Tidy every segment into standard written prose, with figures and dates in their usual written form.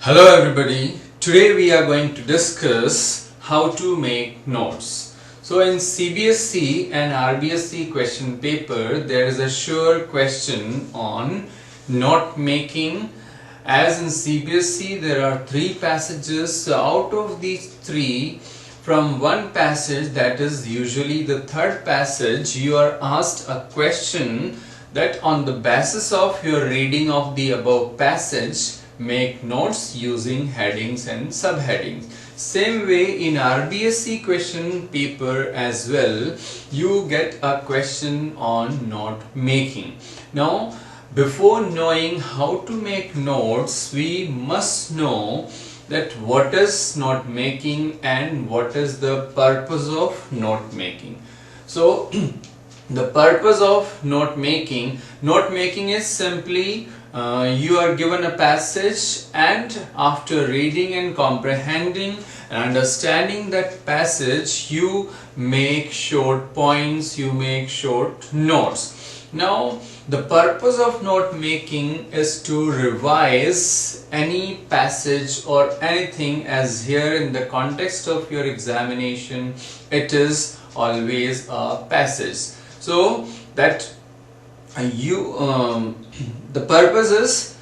Hello everybody, today we are going to discuss how to make notes. So in CBSE and rbse question paper there is a sure question on note making. As in CBSE there are three passages, so out of these three, from one passage, that is usually the third passage, you are asked a question that on the basis of your reading of the above passage make notes using headings and subheadings. Same way in rbse question paper as well, you get a question on note making. Now before knowing how to make notes, we must know that what is note making and what is the purpose of note making. So the purpose of note making is simply you are given a passage, and after reading and comprehending and understanding that passage, you make short points, you make short notes. Now the purpose of note making is to revise any passage or anything, as here in the context of your examination it is always a passage. So that the purpose is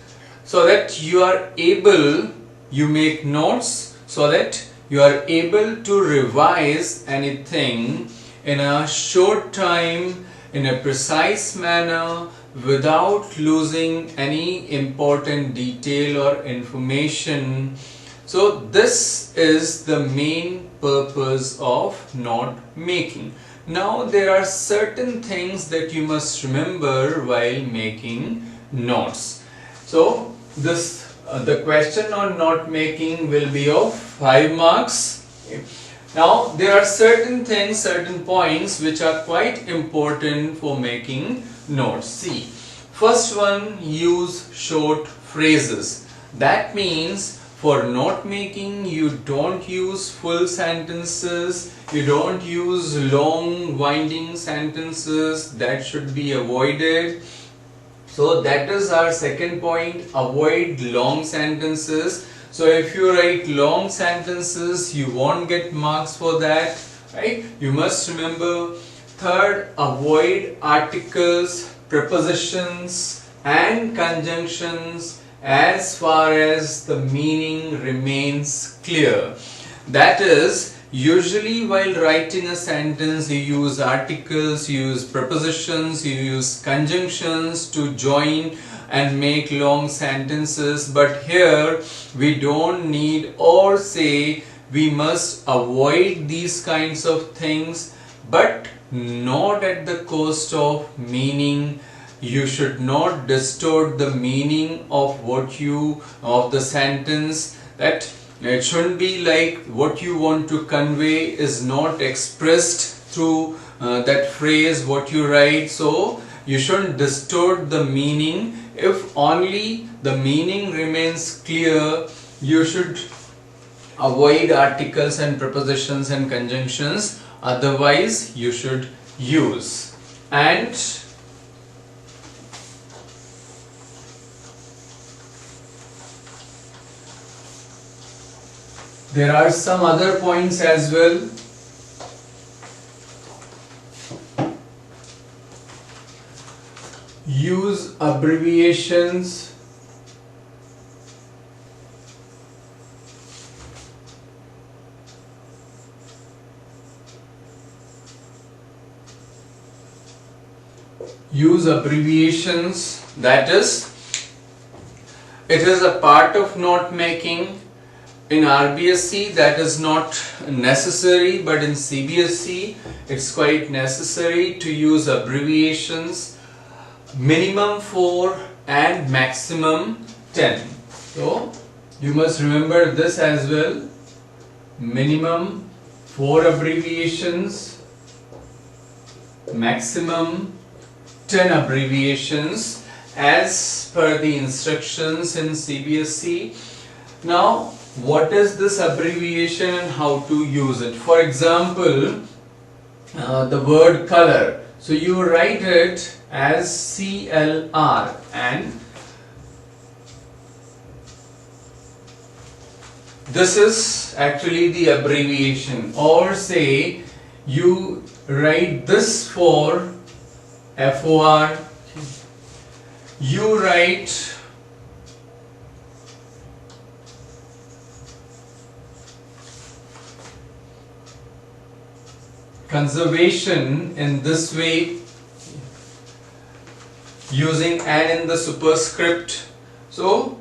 so that you are able, you make notes so that you are able to revise anything in a short time, in a precise manner, without losing any important detail or information. So this is the main purpose of note making. Now there are certain things that you must remember while making notes. So this the question on note making will be of 5 marks. Now there are certain things, certain points which are quite important for making notes. See, first one, use short phrases. That means for note making you don't use full sentences, you don't use long winding sentences, that should be avoided. So that is our second point, avoid long sentences. So if you write long sentences, you won't get marks for that, right? You must remember. Third, avoid articles, prepositions and conjunctions as far as the meaning remains clear. That is, usually while writing a sentence you use articles, you use prepositions, you use conjunctions to join and make long sentences, but here we don't need, or say we must avoid these kinds of things, but not at the cost of meaning. You should not distort the meaning of of the sentence, that it shouldn't be like what you want to convey is not expressed through that phrase what you write. So you shouldn't distort the meaning. If only the meaning remains clear, you should avoid articles and prepositions and conjunctions, otherwise you should use. And there are some other points as well. Use abbreviations. Use abbreviations, that is, it is a part of note making. In rbse that is not necessary, but in cbse it's quite necessary to use abbreviations. Minimum 4 and maximum 10. So you must remember this as well. Minimum 4 abbreviations, maximum 10 abbreviations as per the instructions in cbse. Now what is this abbreviation and how to use it? For example, the word color. So you write it as CLR, and this is actually the abbreviation, or say you write this for FOR, you write conservation in this way using "and" in the superscript. So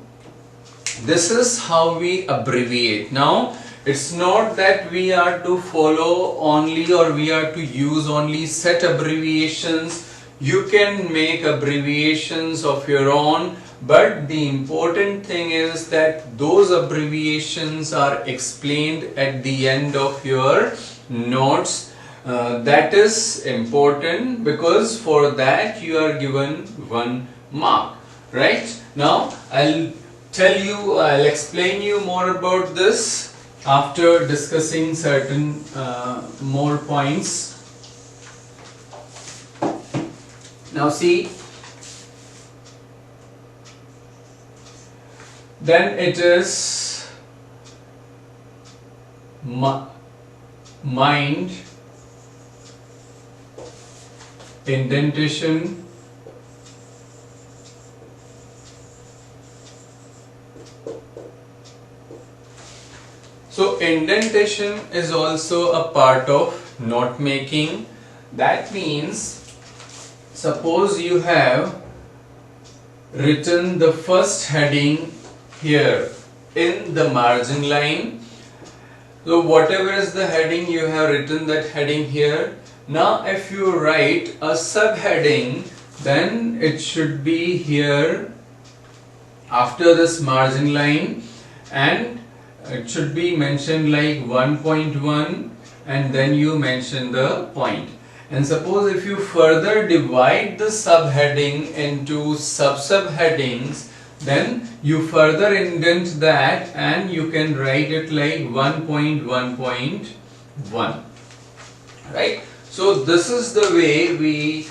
this is how we abbreviate. Now it's not that we are to follow only, or we are to use only set abbreviations. You can make abbreviations of your own, but the important thing is that those abbreviations are explained at the end of your notes. That is important, because for that you are given 1 mark. Right? Now I'll explain you more about this after discussing certain more points. Now see, then it is mind, indentation, so indentation is also a part of note making. That means, suppose you have written the first heading here in the margin line. So whatever is the heading, you have written that heading here. Now if you write a subheading, then it should be here after this margin line, and it should be mentioned like 1.1, and then you mention the point. And suppose if you further divide the subheading into sub-subheadings, then you further indent that and you can write it like 1.1.1. Right? So this is the way we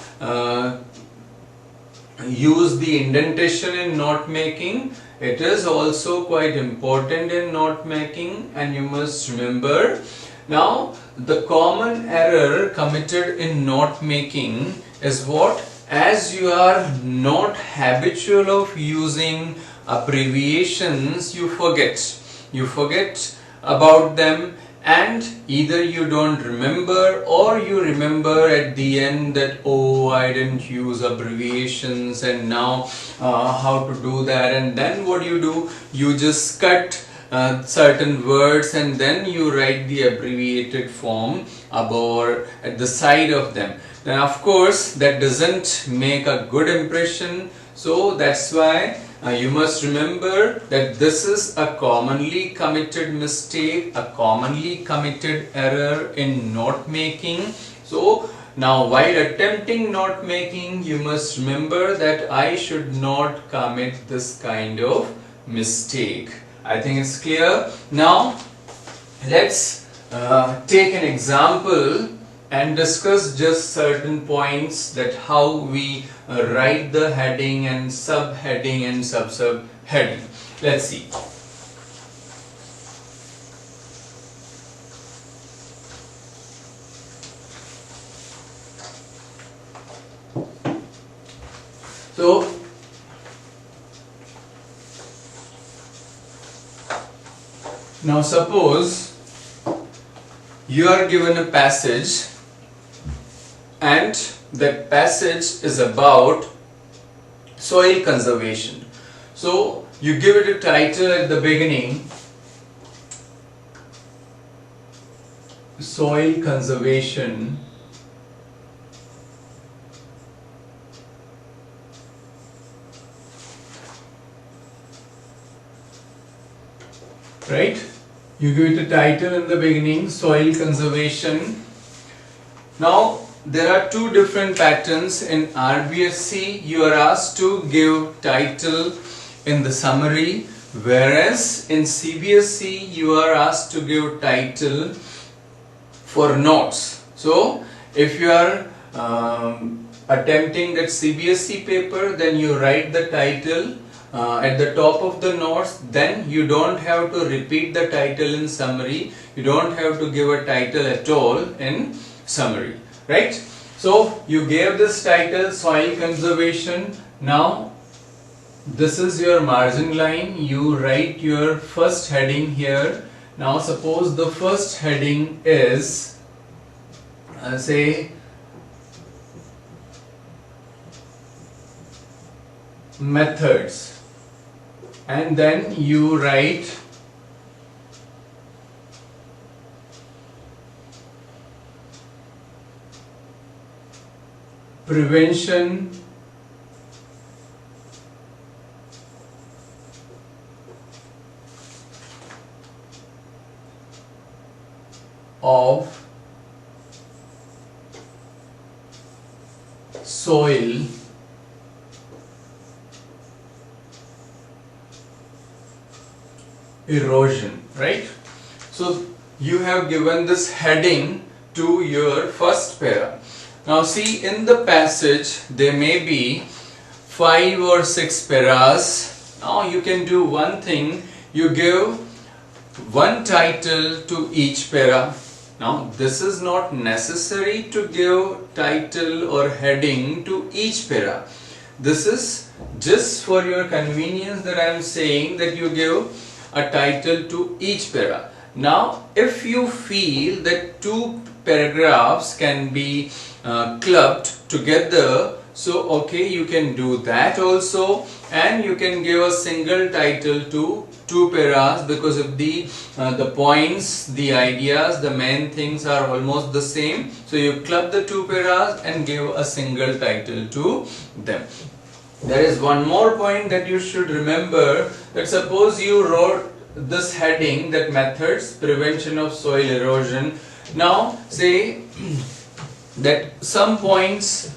use the indentation in note making. It is also quite important in note making, and you must remember. Now the common error committed in note making is what? As you are not habitual of using abbreviations, you forget about them, and either you don't remember, or you remember at the end that, oh, I didn't use abbreviations, and now how to do that. And then what do? You just cut certain words and then you write the abbreviated form above or at the side of them. Then of course that doesn't make a good impression. So that's why you must remember that this is a commonly committed mistake, a commonly committed error in note making. So now while attempting note making, you must remember that I should not commit this kind of mistake. I think it's clear. Now let's take an example and discuss just certain points, that how we write the heading and subheading and sub-subheading. Let's see. So now suppose you are given a passage, and that passage is about soil conservation. So you give it a title at the beginning, soil conservation, right? You give it a title in the beginning, soil conservation. Now there are two different patterns. In rbse you are asked to give title in the summary, whereas in cbse you are asked to give title for notes. So if you are attempting that cbse paper, then you write the title at the top of the notes, then you don't have to repeat the title in summary. You don't have to give a title at all in summary, right? So you gave this title, soil conservation. Now this is your margin line. You write your first heading here. Now suppose the first heading is say methods, and then you write prevention of soil erosion, right? So you have given this heading to your first para. Now see, in the passage there may be 5 or 6 paras. Now you can do one thing, you give one title to each para. Now this is not necessary to give title or heading to each para. This is just for your convenience that I am saying that you give a title to each para. Now if you feel that 2 paragraphs can be clubbed together, so okay, you can do that also, and you can give a single title to 2 paras, because if the points, the ideas, the main things are almost the same, so you club the 2 paras and give a single title to them. There is one more point that you should remember, that suppose you wrote this heading, that methods, prevention of soil erosion. Now say that some points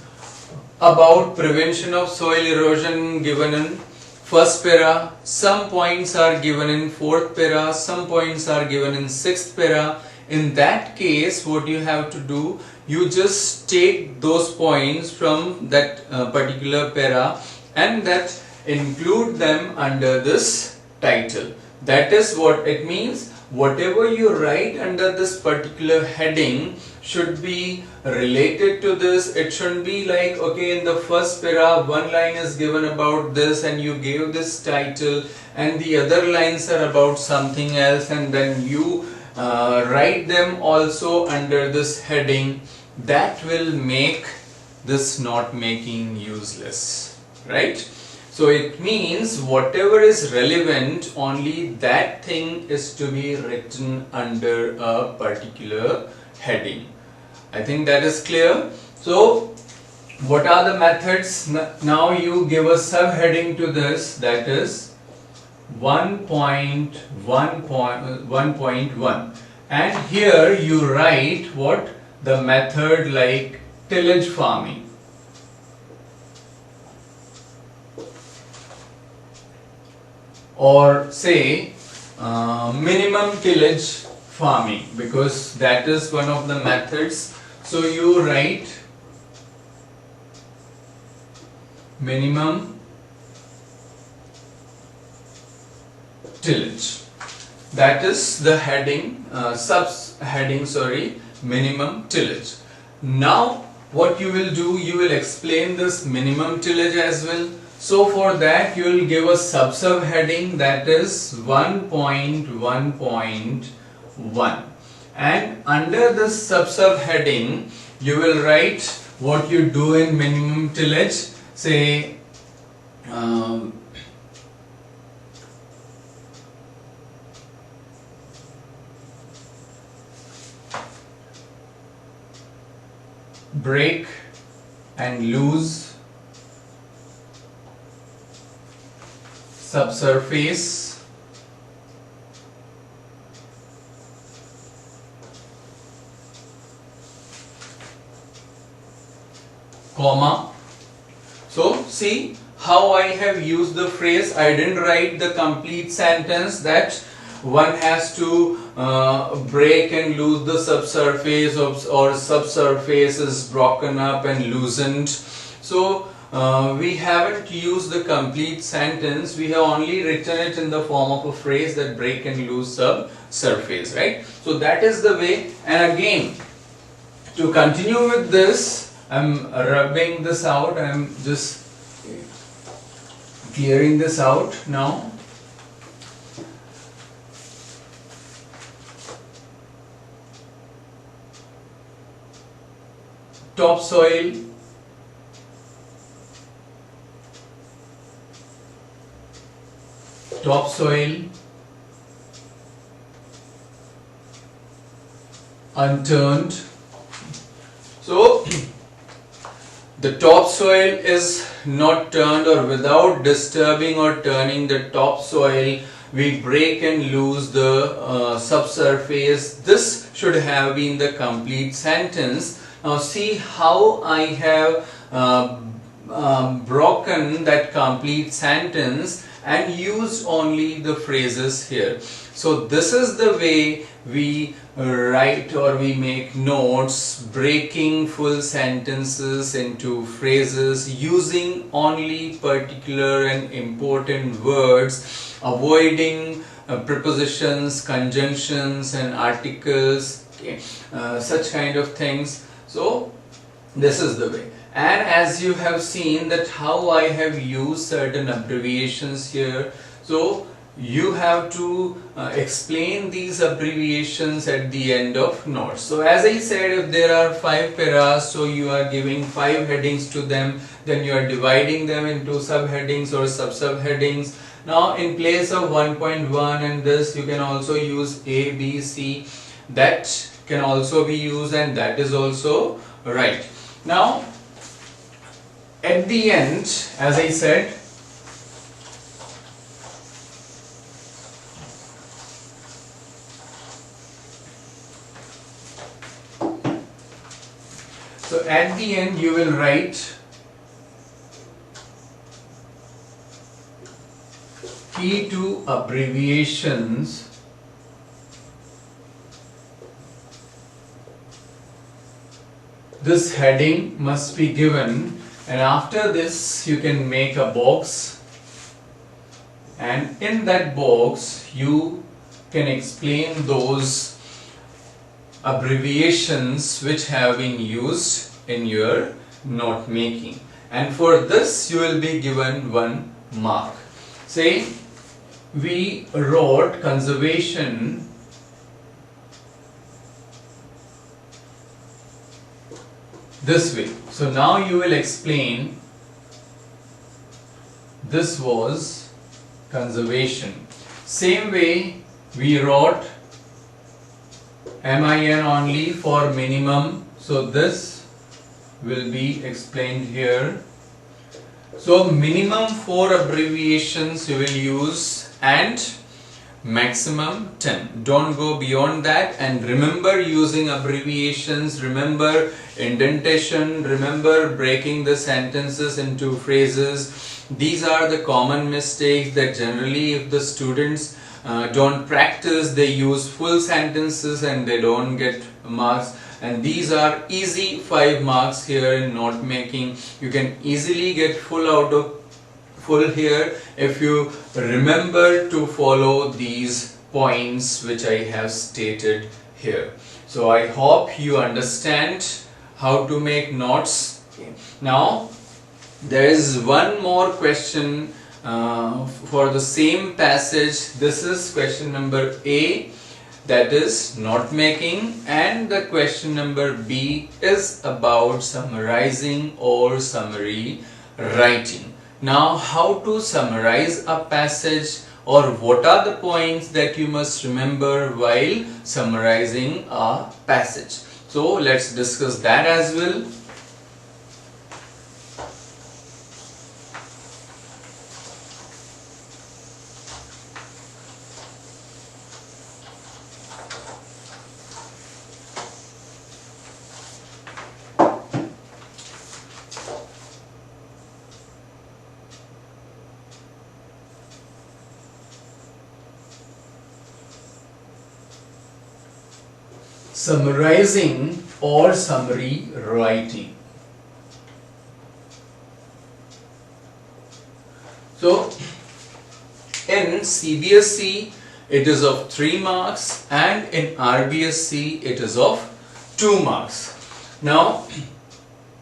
about prevention of soil erosion given in first para, some points are given in 4th para, some points are given in 6th para. In that case, what you have to do, you just take those points from that particular para and that include them under this title. That is what it means. Whatever you write under this particular heading should be related to this. It shouldn't be like, okay, in the first para one line is given about this and you gave this title, and the other lines are about something else, and then you write them also under this heading. That will make this note making useless, right? So it means whatever is relevant, only that thing is to be written under a particular heading. I think that is clear. So what are the methods? Now you give a subheading to this, that is 1.1.1, and here you write what? The method like tillage farming, or say minimum tillage farming, because that is one of the methods. So you write minimum tillage. That is the heading, minimum tillage. Now what you will do, you will explain this minimum tillage as well. So for that you will give a subheading, that is 1.1.1, and under this subheading you will write what you do in minimum tillage. Say break and loose subsurface, comma. So see how I have used the phrase. I didn't write the complete sentence that one has to break and lose the subsurface, or subsurface is broken up and loosened. So we haven't used the complete sentence, we have only written it in the form of a phrase that break and loose subsurface, right? So that is the way. And again, to continue with this, I'm rubbing this out, I'm just clearing this out now. Topsoil, topsoil, unturned. So the topsoil is not turned, or without disturbing or turning the topsoil, we break and lose the subsurface. This should have been the complete sentence. Now see how I have broken that complete sentence and used only the phrases here. So this is the way we write or we make notes, breaking full sentences into phrases, using only particular and important words, avoiding prepositions, conjunctions and articles, okay, such kind of things. So this is the way. And as you have seen that how I have used certain abbreviations here, so you have to explain these abbreviations at the end of notes. So as I said, if there are 5 paras, so you are giving 5 headings to them, then you are dividing them into subheadings or sub-subheadings. Now in place of 1.1 and this, you can also use A, B, C. That can also be used, and that is also right. Now at the end, as I said, so at the end you will write key to abbreviations. This heading must be given, and after this you can make a box, and in that box you can explain those abbreviations which have been used in your note making, and for this you will be given 1 mark. Say we wrote conservation this way. So now you will explain this was conservation. Same way we wrote MIN only for minimum. So this will be explained here. So minimum 4 abbreviations you will use and maximum 10. Don't go beyond that, and remember using abbreviations, remember indentation, remember breaking the sentences into phrases. These are the common mistakes that generally if the students don't practice, they use full sentences and they don't get marks. And these are easy 5 marks here in note making. You can easily get full here if you remember to follow these points which I have stated here. So I hope you understand how to make notes. Okay. Now there is one more question for the same passage. This is question number A, that is note making, and the question number B is about summarizing or summary writing. Now how to summarize a passage, or what are the points that you must remember while summarizing a passage. So let's discuss that as well. Summarizing or summary writing. in CBSE it is of 3 marks and in rbse it is of 2 marks. Now,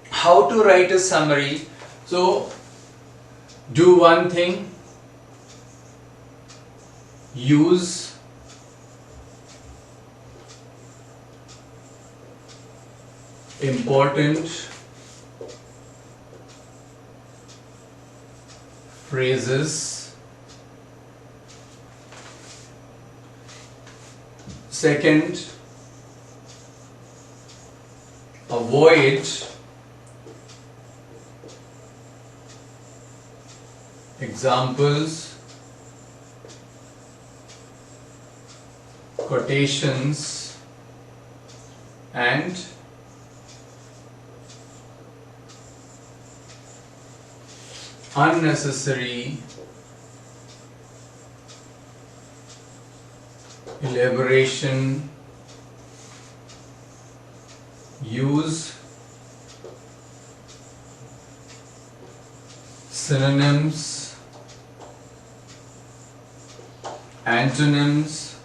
how to write a summary? So, do one thing, use important phrases. Second, avoid examples, quotations, and unnecessary elaboration. Use synonyms, antonyms,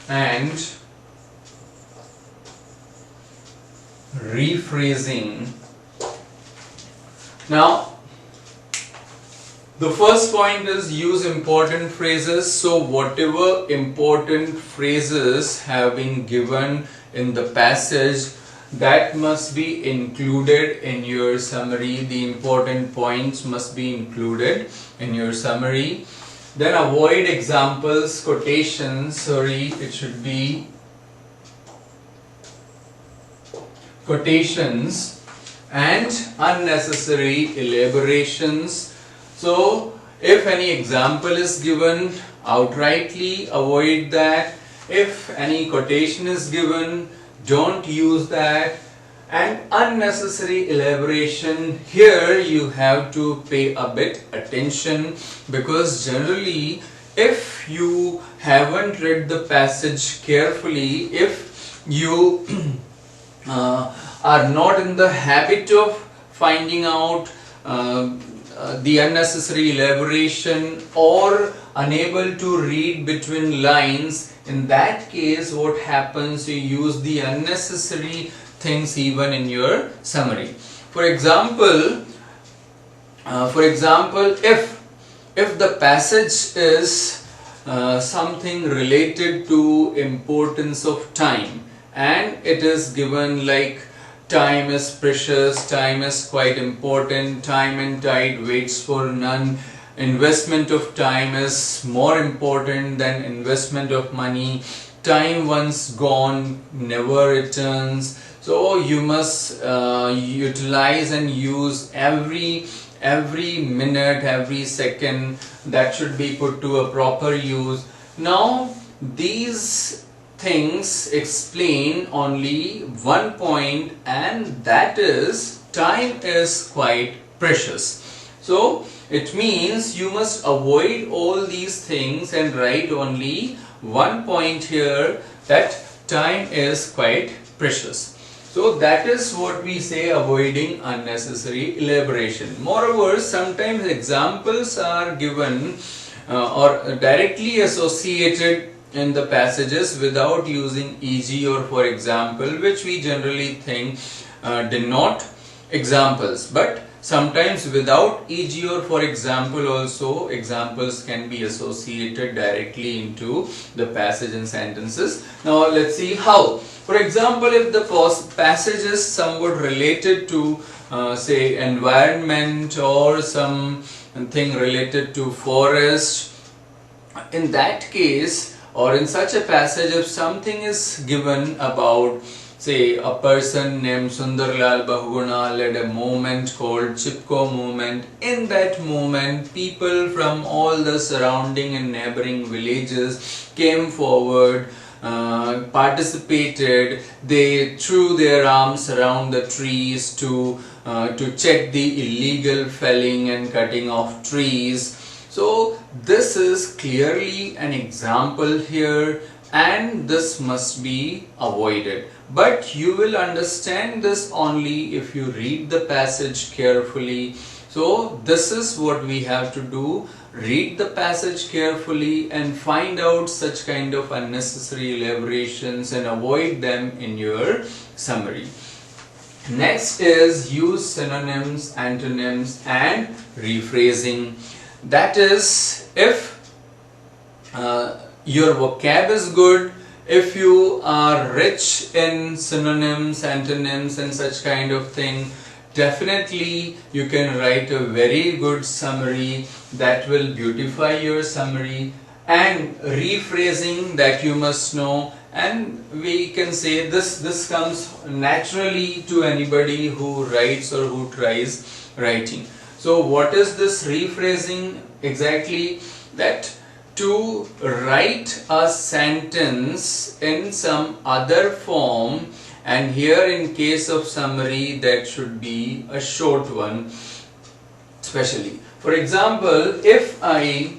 and rephrasing. Now, the first point is use important phrases. So whatever important phrases have been given in the passage, that must be included in your summary. The important points must be included in your summary. Then avoid examples, quotations, it should be quotations, and unnecessary elaborations. So, if any example is given, outrightly avoid that. If any quotation is given, don't use that. And unnecessary elaboration, here you have to pay a bit attention, because generally if you haven't read the passage carefully, if you are not in the habit of finding out the unnecessary elaboration or unable to read between lines, in that case what happens, you use the unnecessary things even in your summary. For example, if the passage is something related to importance of time, and it is given like time is precious, time is quite important, time and tide waits for none, investment of time is more important than investment of money, time once gone never returns. So you must utilize and use every minute, every second, that should be put to a proper use. Now these things explain only one point, and that is time is quite precious. So it means you must avoid all these things and write only one point here, that time is quite precious. So that is what we say, avoiding unnecessary elaboration. Moreover, sometimes examples are given or directly associated in the passages without using e.g. or for example, which we generally think denote examples. But sometimes without e.g. or for example also, examples can be associated directly into the passage and sentences. Now let's see how. For example, if the passage is somewhat related to say environment or something related to forest, in that case, or in such a passage, if something is given about, say, a person named Sundarlal Bahuguna led a movement called Chipko movement. In that movement, people from all the surrounding and neighboring villages came forward, participated. They threw their arms around the trees to check the illegal felling and cutting of trees. So this is clearly an example here, and this must be avoided. But you will understand this only if you read the passage carefully. So this is what we have to do. Read the passage carefully and find out such kind of unnecessary elaborations and avoid them in your summary. Next is use synonyms, antonyms and rephrasing. That is, if your vocab is good, if you are rich in synonyms, antonyms and such kind of thing, definitely you can write a very good summary that will beautify your summary. And rephrasing, that you must know, and we can say this comes naturally to anybody who writes or who tries writing. So what is this rephrasing exactly? That to write a sentence in some other form, and here in case of summary that should be a short one especially. For example, if I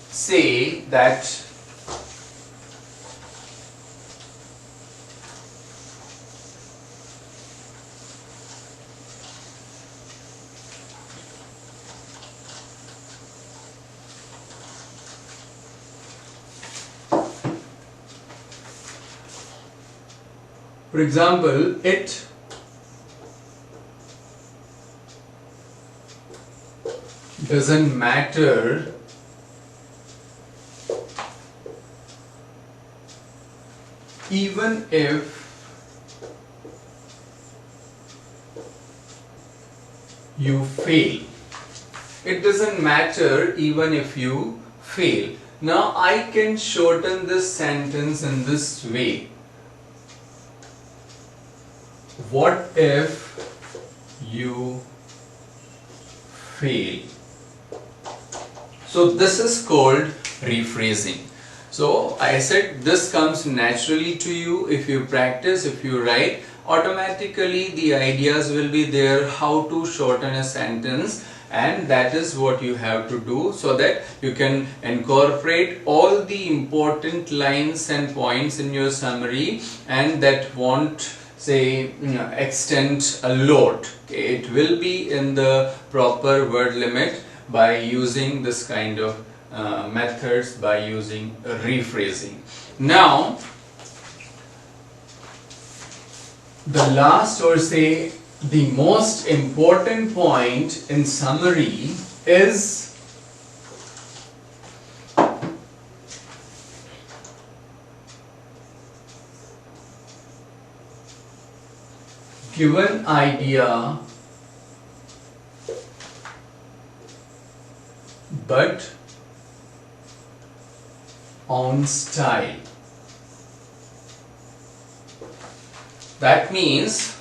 say that it doesn't matter even if you fail. It doesn't matter even if you fail. Now I can shorten this sentence in this way. What if you fail? So this is called rephrasing. So I said this comes naturally to you. If you practice, if you write, automatically the ideas will be there how to shorten a sentence, and that is what you have to do so that you can incorporate all the important lines and points in your summary, and that won't say extend a lot. Okay, it will be in the proper word limit by using this kind of methods, by using rephrasing. Now the last, or say the most important point in summary is given idea but on style. That means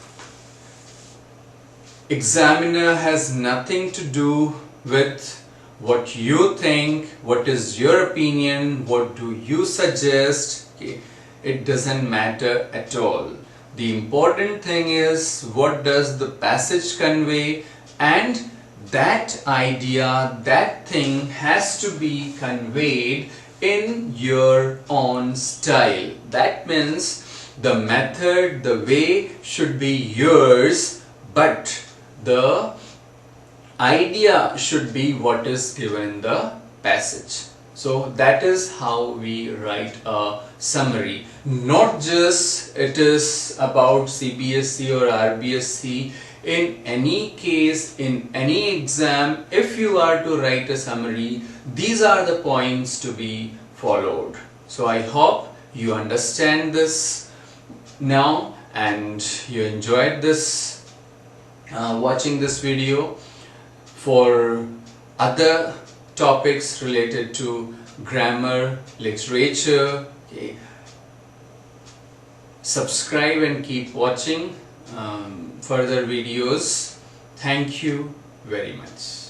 examiner has nothing to do with what you think, what is your opinion, what do you suggest. Okay. It doesn't matter at all. The important thing is what does the passage convey, and that idea, that thing has to be conveyed in your own style. That means the method, the way should be yours, but the idea should be what is given in the passage. So that is how we write a summary. Not just it is about CBSE or rbse. In any case, in any exam, if you are to write a summary, these are the points to be followed. So I hope you understand this now and you enjoyed this watching this video. For other topics related to grammar, literature, okay, subscribe and keep watching further videos. Thank you very much.